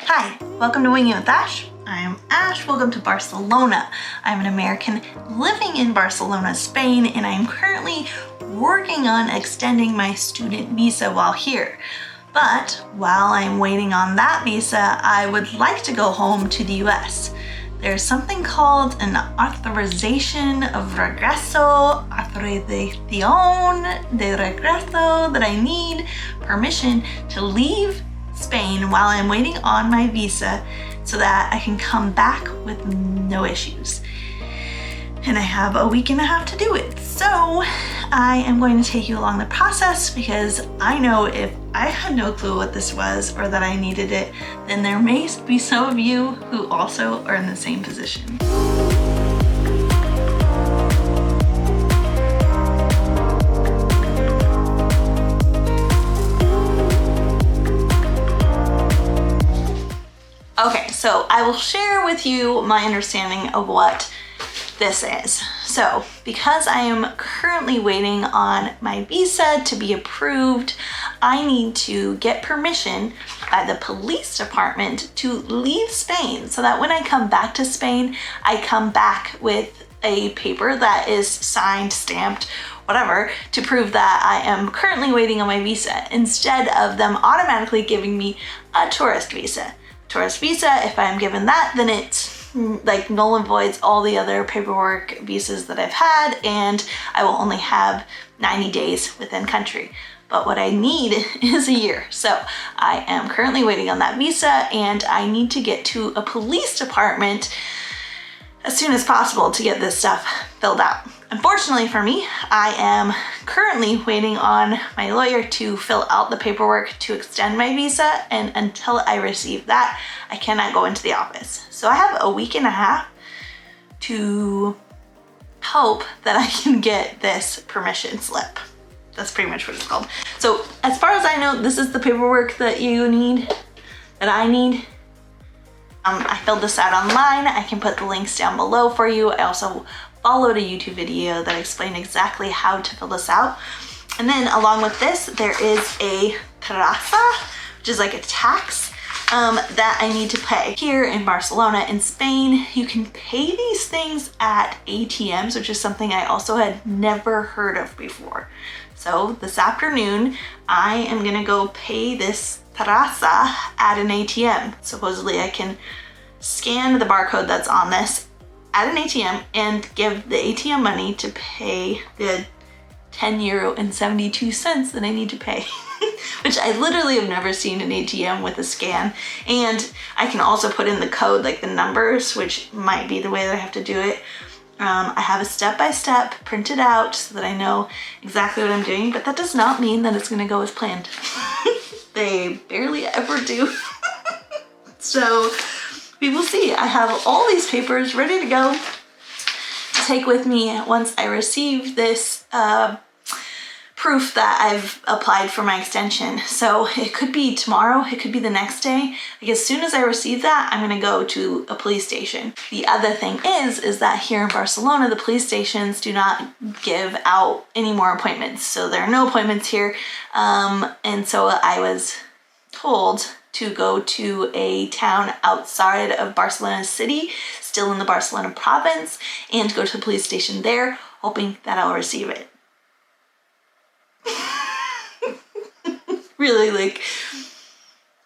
Hi, welcome to Winging with Ash. I am Ash, welcome to Barcelona. I'm an American living in Barcelona, Spain, and I'm currently working on extending my student visa while here. But while I'm waiting on that visa, I would like to go home to the US. There's something called an authorization of regreso, autorización de regreso, that I need permission to leave Spain while I'm waiting on my visa so that I can come back with no issues. And I have a week and a half to do it. So I am going to take you along the process because I know if I had no clue what this was or that I needed it, then there may be some of you who also are in the same position. Okay, so I will share with you my understanding of what this is. So, because I am currently waiting on my visa to be approved, I need to get permission by the police department to leave Spain so that when I come back to Spain, I come back with a paper that is signed, stamped, whatever, to prove that I am currently waiting on my visa instead of them automatically giving me a tourist visa. Tourist visa, if I'm given that, then it's like null and voids all the other paperwork visas that I've had, and I will only have 90 days within country. But what I need is a year. So I am currently waiting on that visa, and I need to get to a police department as soon as possible to get this stuff filled out. Unfortunately for me, I am currently waiting on my lawyer to fill out the paperwork to extend my visa, and until I receive that, I cannot go into the office. So I have a week and a half to hope that I can get this permission slip. That's pretty much what it's called. So as far as I know, this is the paperwork that you need, that I need. I filled this out online. I can put the links down below for you. I also followed a YouTube video that explained exactly how to fill this out. And then along with this, there is a tarifa, which is like a tax that I need to pay. Here in Barcelona, in Spain, you can pay these things at ATMs, which is something I also had never heard of before. So this afternoon, I am gonna go pay this tarifa at an ATM. Supposedly I can scan the barcode that's on this at an ATM and give the ATM money to pay the 10 euro and 72 cents that I need to pay, which I literally have never seen an ATM with a scan. And I can also put in the code, like the numbers, which might be the way that I have to do it. I have a step-by-step printed out so that I know exactly what I'm doing, but that does not mean that it's gonna go as planned. They barely ever do. So we will see. I have all these papers ready to go to take with me once I receive this proof that I've applied for my extension. So it could be tomorrow, it could be the next day. Like as soon as I receive that, I'm gonna go to a police station. The other thing is that here in Barcelona, the police stations do not give out any more appointments. So there are no appointments here. And so I was told to go to a town outside of Barcelona city, still in the Barcelona province, and go to the police station there, hoping that I'll receive it. Really, like,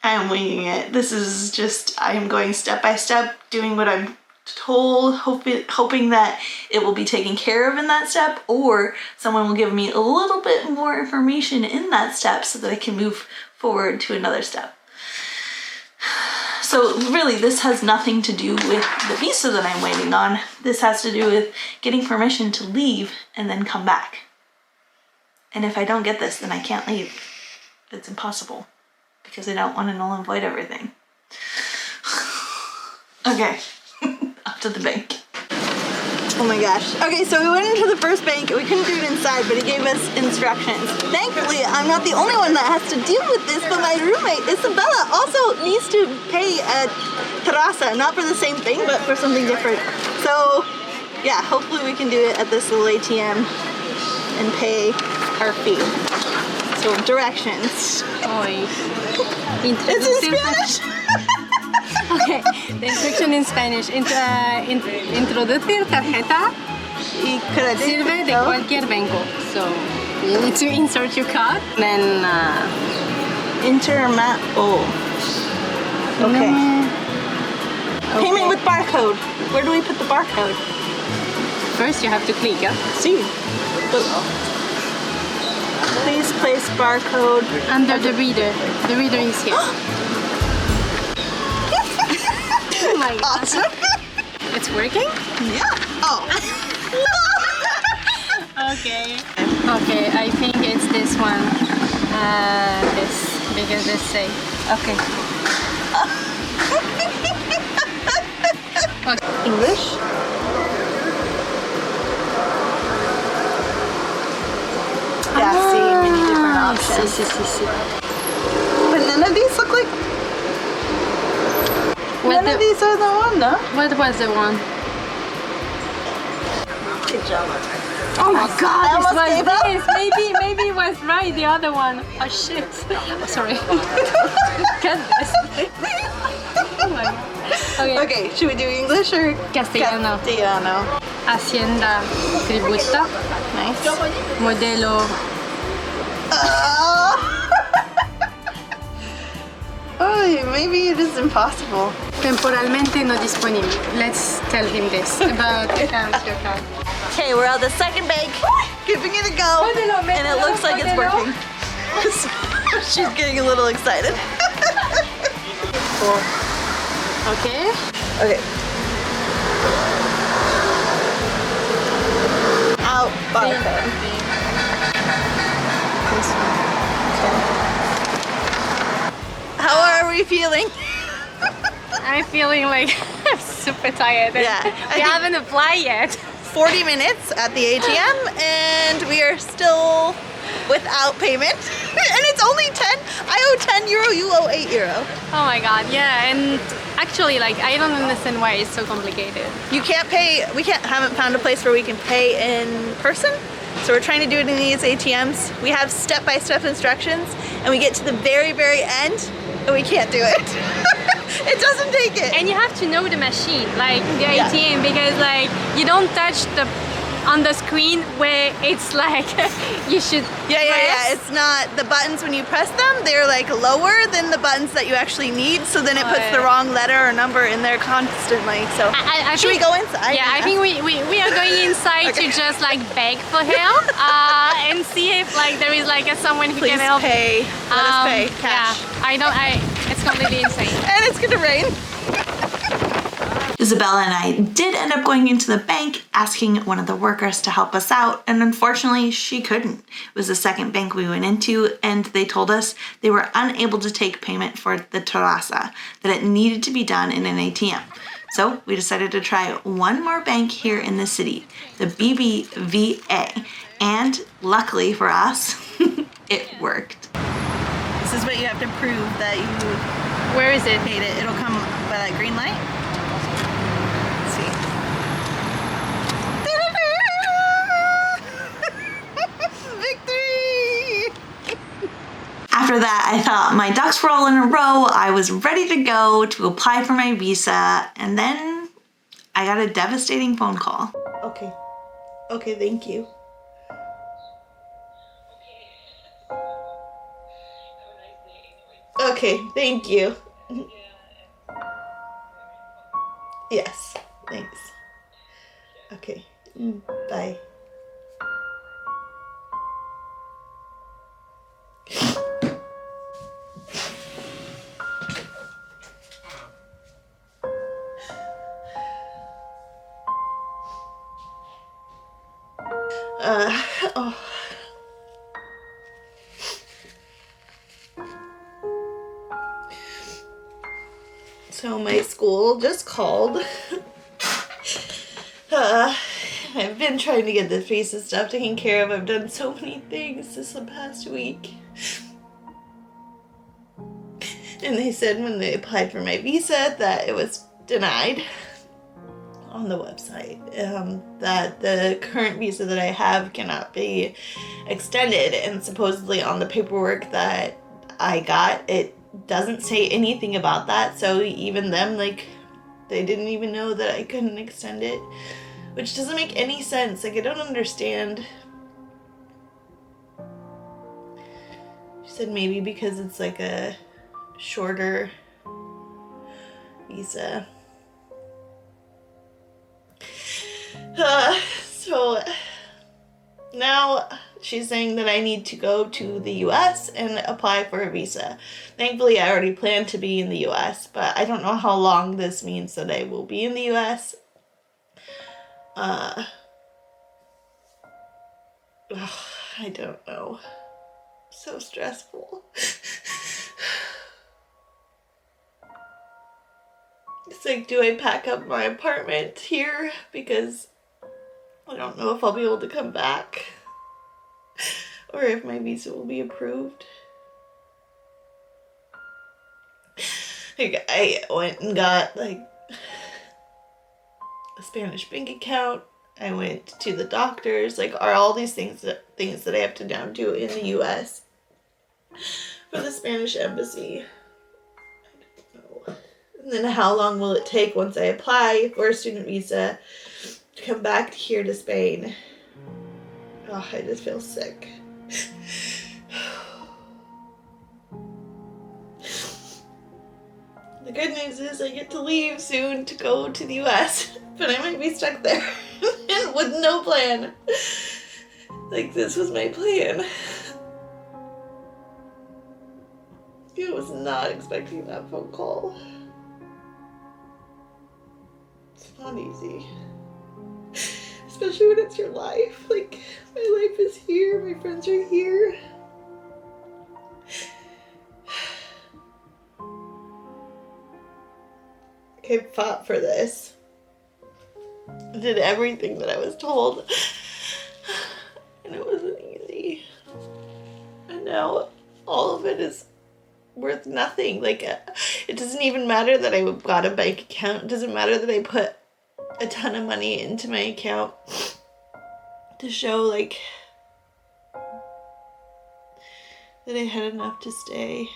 I am winging it. This is just, I am going step by step, doing what I'm told, hoping that it will be taken care of in that step, or someone will give me a little bit more information in that step so that I can move forward to another step. So really, this has nothing to do with the visa that I'm waiting on. This has to do with getting permission to leave and then come back. And if I don't get this, then I can't leave. It's impossible because I don't want to null and void everything. Okay, up to the bank. Oh my gosh. Okay, so we went into the first bank. We couldn't do it inside, but he gave us instructions. Thankfully, I'm not the only one that has to deal with this, but my roommate, Isabella, also needs to pay a terraza, not for the same thing, but for something different. So, yeah, hopefully we can do it at this little ATM and pay our fee. So, directions. Oi. It's in Spanish? translation in Spanish. Introducir tarjeta sirve de cualquier banco. So you need to insert your card. Then enter amount. Oh. Okay. Payment with barcode. Where do we put the barcode? First you have to click. See. Please place barcode Under the reader. The reader is here. Oh my god. Awesome. It's working? Yeah. Oh. Okay. Okay, I think it's this one. This, because it's safe. Okay. English? Yeah, see, many different options. See. But none of these look like... None of these are the one, though. What was the one? Good job. Oh my god, I almost this gave was up. this. Maybe it was right, the other one. Oh shit. Oh, sorry. Goodness. Oh my god. Okay. Okay, should we do English or Castellano. Castellano? Hacienda tributa. Nice. Modelo. Oh, maybe it is impossible. Temporalmente no disponible. Let's tell him this about your card. Okay, we're at the second bank, giving it a go, and it looks like it's working. She's getting a little excited. Cool. Okay. Okay. Out barcode. This one. How are we feeling? I'm feeling like I'm super tired. Yeah, We haven't applied yet. 40 minutes at the ATM, and we are still without payment. And it's only 10. I owe 10 euro, you owe 8 euro. Oh my god, yeah, and actually, like, I don't understand why it's so complicated. You can't pay, haven't found a place where we can pay in person. So we're trying to do it in these ATMs. We have step-by-step instructions, and we get to the very, very end, and we can't do it. It doesn't take it. And you have to know the machine, like the ATM, because like you don't touch on the screen where it's like you should press. It's not, the buttons when you press them, they're like lower than the buttons that you actually need, so then it puts the wrong letter or number in there constantly. So should we go inside? Yeah, I think we are going inside to just like beg for help and see if like there is like someone who can help. Pay. Let us pay cash. Yeah, it's completely insane. And it's gonna rain. Isabella and I did end up going into the bank asking one of the workers to help us out, and unfortunately she couldn't. It was the second bank we went into, and they told us they were unable to take payment for the terraza, that it needed to be done in an ATM. So we decided to try one more bank here in the city, the BBVA, and luckily for us, it worked. This is what you have to prove that you Where is it? paid it. It'll come by that green light. After that, I thought my ducks were all in a row. I was ready to go to apply for my visa, and then I got a devastating phone call. Okay. Okay, thank you. Okay, thank you. Yes, thanks. Okay, bye. Oh. So my school just called. I've been trying to get the visa stuff taken care of. I've done so many things this past week. And they said when they applied for my visa that it was denied on the website, that the current visa that I have cannot be extended, and supposedly on the paperwork that I got, it doesn't say anything about that. So even them, like, They didn't even know that I couldn't extend it, which doesn't make any sense. Like, I don't understand. She said maybe because it's like a shorter visa. So now she's saying that I need to go to the US and apply for a visa. Thankfully, I already planned to be in the US, but I don't know how long this means that I will be in the US. I don't know. So stressful. It's like, do I pack up my apartment here? Because I don't know if I'll be able to come back. Or if my visa will be approved. Like, I went and got, like, a Spanish bank account. I went to the doctors. Like, are all these things that I have to now do in the U.S. for the Spanish embassy. I don't know. And then how long will it take once I apply for a student visa to come back here to Spain? Oh, I just feel sick. The good news is I get to leave soon to go to the US, but I might be stuck there with no plan. Like, this was my plan. I was not expecting that phone call. It's not easy. Especially when it's your life. Like, my life is here, my friends are here. I fought for this. I did everything that I was told. And it wasn't easy. And now all of it is worth nothing. Like, it doesn't even matter that I got a bank account. It doesn't matter that I put a ton of money into my account to show, like, that I had enough to stay.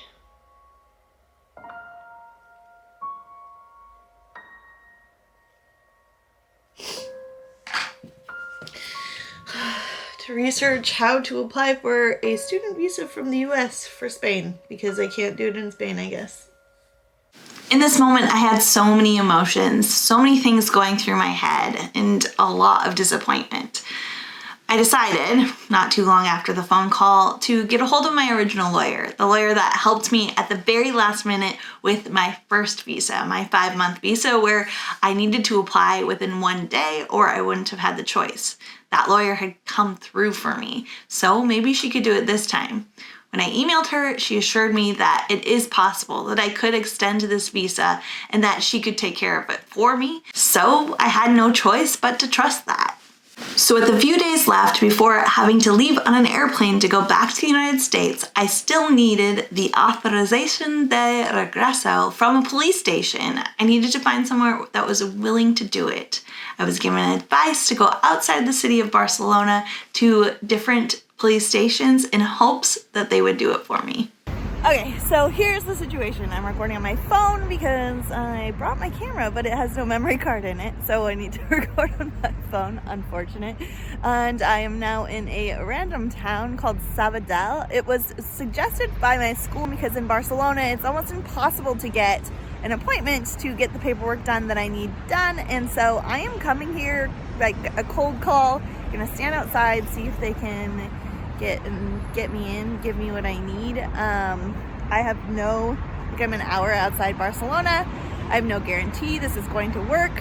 To research how to apply for a student visa from the US for Spain, because I can't do it in Spain, I guess. In this moment, I had so many emotions, so many things going through my head, and a lot of disappointment. I decided, not too long after the phone call, to get a hold of my original lawyer, the lawyer that helped me at the very last minute with my first visa, my 5-month visa, where I needed to apply within 1 day or I wouldn't have had the choice. That lawyer had come through for me, so maybe she could do it this time. When I emailed her, she assured me that it is possible that I could extend this visa and that she could take care of it for me. So I had no choice but to trust that. So with a few days left before having to leave on an airplane to go back to the United States, I still needed the authorization de regreso from a police station. I needed to find somewhere that was willing to do it. I was given advice to go outside the city of Barcelona to different police stations in hopes that they would do it for me. Okay, so here's the situation. I'm recording on my phone because I brought my camera, but it has no memory card in it, so I need to record on my phone, unfortunate. And I am now in a random town called Sabadell. It was suggested by my school because in Barcelona, it's almost impossible to get an appointment to get the paperwork done that I need done. And so I am coming here like a cold call, gonna stand outside, see if they can get me in, give me what I need. I have I'm an hour outside Barcelona. I have no guarantee this is going to work.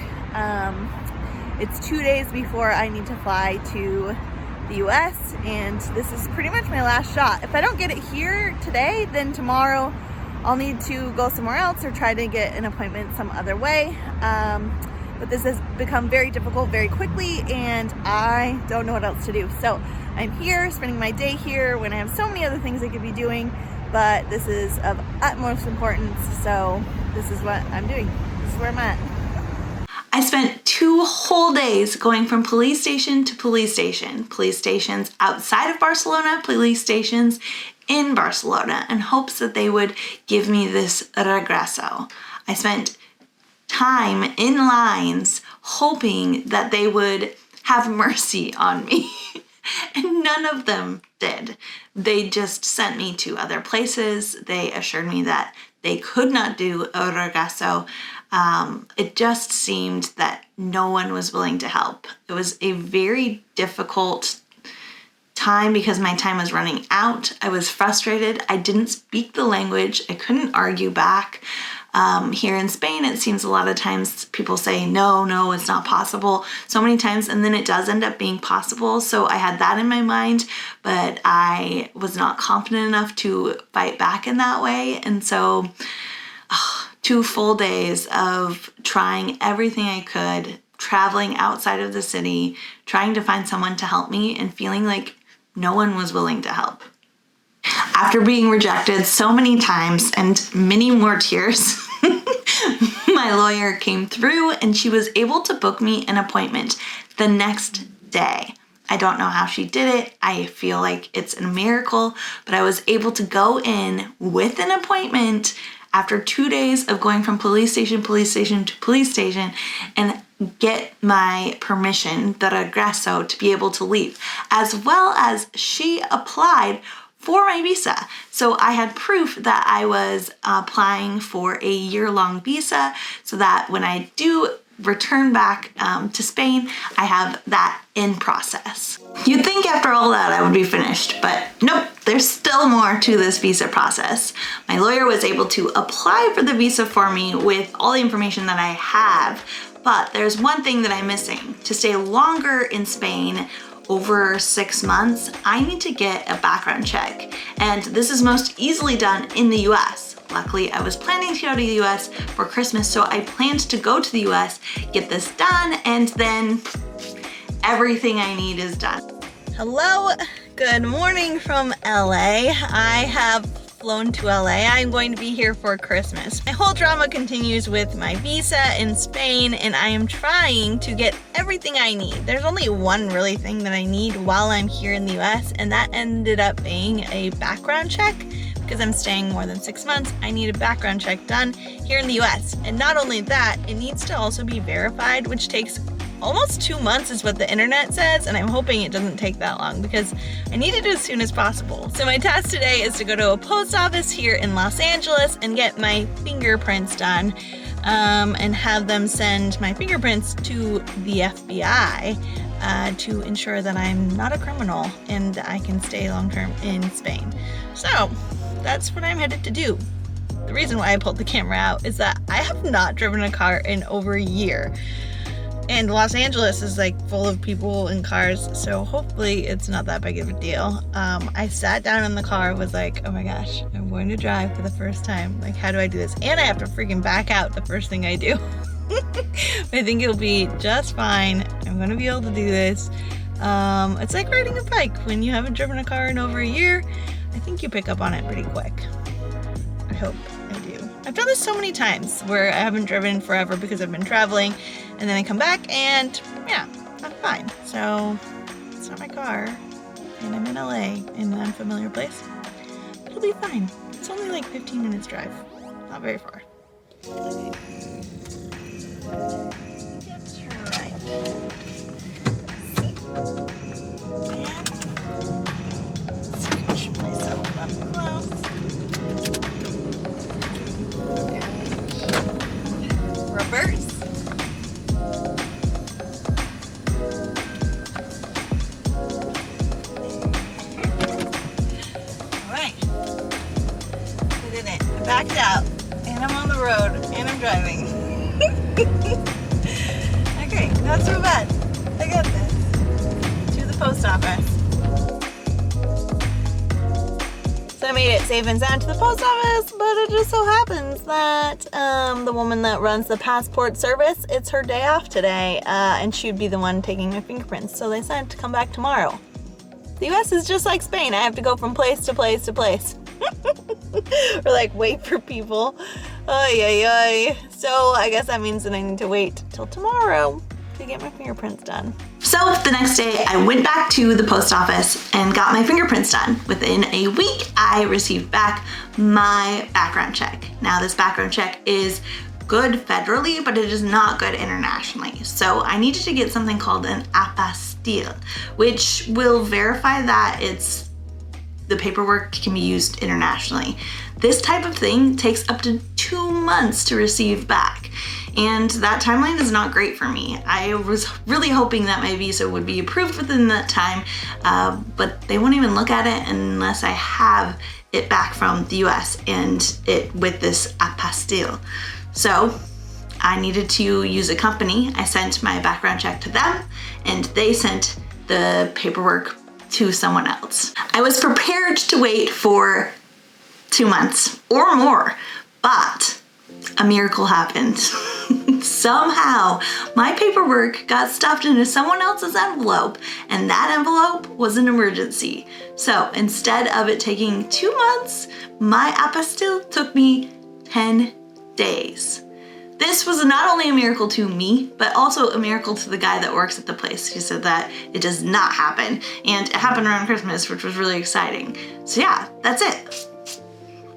It's 2 days before I need to fly to the US, and this is pretty much my last shot. If I don't get it here today, then tomorrow I'll need to go somewhere else or try to get an appointment some other way. But this has become very difficult very quickly, and I don't know what else to do. So I'm here, spending my day here when I have so many other things I could be doing, but this is of utmost importance, so this is what I'm doing. This is where I'm at. I spent 2 whole days going from police station to police station. Police stations outside of Barcelona, police stations in Barcelona, in hopes that they would give me this regreso. I spent time in lines hoping that they would have mercy on me. And none of them did. They just sent me to other places. They assured me that they could not do a regasso. It just seemed that no one was willing to help. It was a very difficult time because my time was running out. I was frustrated. I didn't speak the language. I couldn't argue back. Here in Spain, it seems a lot of times people say, no, it's not possible so many times, and then it does end up being possible. So I had that in my mind, but I was not confident enough to fight back in that way. And so 2 full days of trying everything I could, traveling outside of the city, trying to find someone to help me, and feeling like no one was willing to help. After being rejected so many times and many more tears, my lawyer came through and she was able to book me an appointment the next day. I don't know how she did it. I feel like it's a miracle, but I was able to go in with an appointment after 2 days of going from police station to police station and get my permission, the regreso, to be able to leave, as well as she applied for my visa. So I had proof that I was applying for a year-long visa so that when I do return back to Spain, I have that in process. You'd think after all that I would be finished, but nope, there's still more to this visa process. My lawyer was able to apply for the visa for me with all the information that I have, but there's one thing that I'm missing. To stay longer in Spain, over 6 months, I need to get a background check. And this is most easily done in the US. Luckily, I was planning to go to the US for Christmas, so I planned to go to the US, get this done, and then everything I need is done. Hello, good morning from LA. I have flown to LA. I'm going to be here for Christmas. My whole drama continues with my visa in Spain, and I am trying to get everything I need. There's only one really thing that I need while I'm here in the US, and that ended up being a background check. Because I'm staying more than 6 months, I need a background check done here in the US. And not only that, it needs to also be verified, which takes almost 2 months is what the internet says, and I'm hoping it doesn't take that long because I need it as soon as possible. So my task today is to go to a post office here in Los Angeles and get my fingerprints done, and have them send my fingerprints to the FBI to ensure that I'm not a criminal and I can stay long-term in Spain. So that's what I'm headed to do. The reason why I pulled the camera out is that I have not driven a car in over a year. And Los Angeles is like full of people and cars, so hopefully it's not that big of a deal. I sat down in the car, was like, oh my gosh, I'm going to drive for the first time. Like, how do I do this? And I have to freaking back out the first thing I do. I think it'll be just fine. I'm gonna be able to do this. It's like riding a bike. When you haven't driven a car in over a year, I think you pick up on it pretty quick. I hope I do. I've done this so many times where I haven't driven forever because I've been traveling, and then I come back and yeah, I'm fine. So it's not my car, and I'm in LA in an unfamiliar place. It'll be fine. It's only like 15 minutes drive, not very far. That's right. Scooch myself up close. Reverse. Alright. We did it. I backed out. And I'm on the road. And I'm driving. Okay, not so bad. I got this. To the post office. So I made it safe and sound to the post office, but it just so happens that the woman that runs the passport service, it's her day off today, and she'd be the one taking my fingerprints. So they said to come back tomorrow. The US is just like Spain. I have to go from place to place to place. Or like wait for people. Ay, ay, ay. So I guess that means that I need to wait till tomorrow to get my fingerprints done. So the next day I went back to the post office and got my fingerprints done. Within a week, I received back my background check. Now this background check is good federally, but it is not good internationally. So I needed to get something called an apostille, which will verify that the paperwork can be used internationally. This type of thing takes up to 2 months to receive back. And that timeline is not great for me. I was really hoping that my visa would be approved within that time, but they won't even look at it unless I have it back from the US and it with this apostille. So I needed to use a company. I sent my background check to them and they sent the paperwork to someone else. I was prepared to wait for 2 months or more, but a miracle happened. Somehow my paperwork got stuffed into someone else's envelope, and that envelope was an emergency. So instead of it taking 2 months, my apostille took me 10 days. This was not only a miracle to me, but also a miracle to the guy that works at the place. He said that it does not happen, and it happened around Christmas, which was really exciting. So yeah, that's it.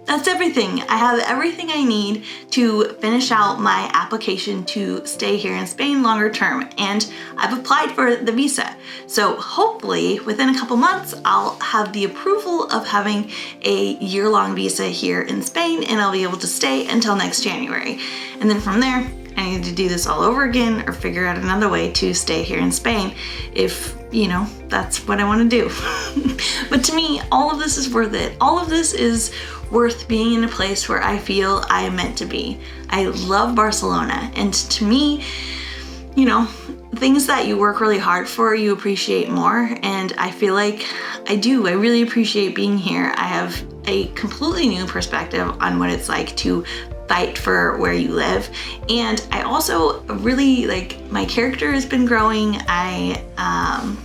That's everything. I have everything I need to finish out my application to stay here in Spain longer term, and I've applied for the visa. So hopefully within a couple months, I'll have the approval of having a year-long visa here in Spain, and I'll be able to stay until next January. And then from there, I need to do this all over again or figure out another way to stay here in Spain if, you know, that's what I want to do. But to me, all of this is worth it. All of this is worth being in a place where I feel I am meant to be. I love Barcelona, and to me, you know, things that you work really hard for, you appreciate more, and I feel like I do. I really appreciate being here. I have a completely new perspective on what it's like to fight for where you live, and I also really my character has been growing. I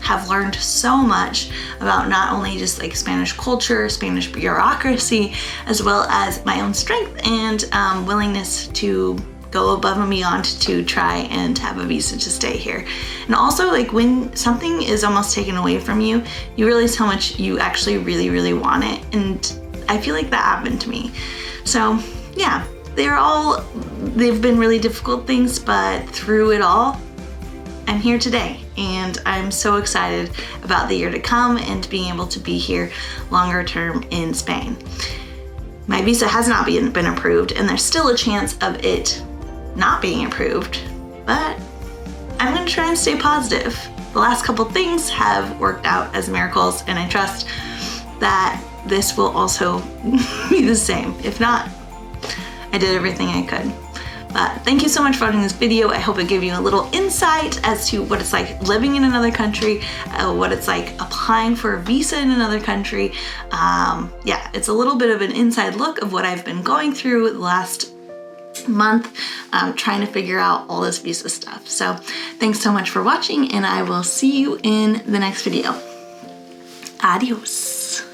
have learned so much about not only just Spanish culture, Spanish bureaucracy, as well as my own strength and willingness to go above and beyond to try and have a visa to stay here. And also when something is almost taken away from you, you realize how much you actually really want it, and I feel like that happened to me. So yeah, they've been really difficult things, but through it all, I'm here today, and I'm so excited about the year to come and being able to be here longer term in Spain. My visa has not been approved, and there's still a chance of it not being approved, but I'm gonna try and stay positive. The last couple things have worked out as miracles, and I trust that this will also be the same. If not, I did everything I could. But thank you so much for watching this video. I hope it gave you a little insight as to what it's like living in another country, what it's like applying for a visa in another country. Yeah, it's a little bit of an inside look of what I've been going through the last month, trying to figure out all this visa stuff. So thanks so much for watching, and I will see you in the next video. Adios.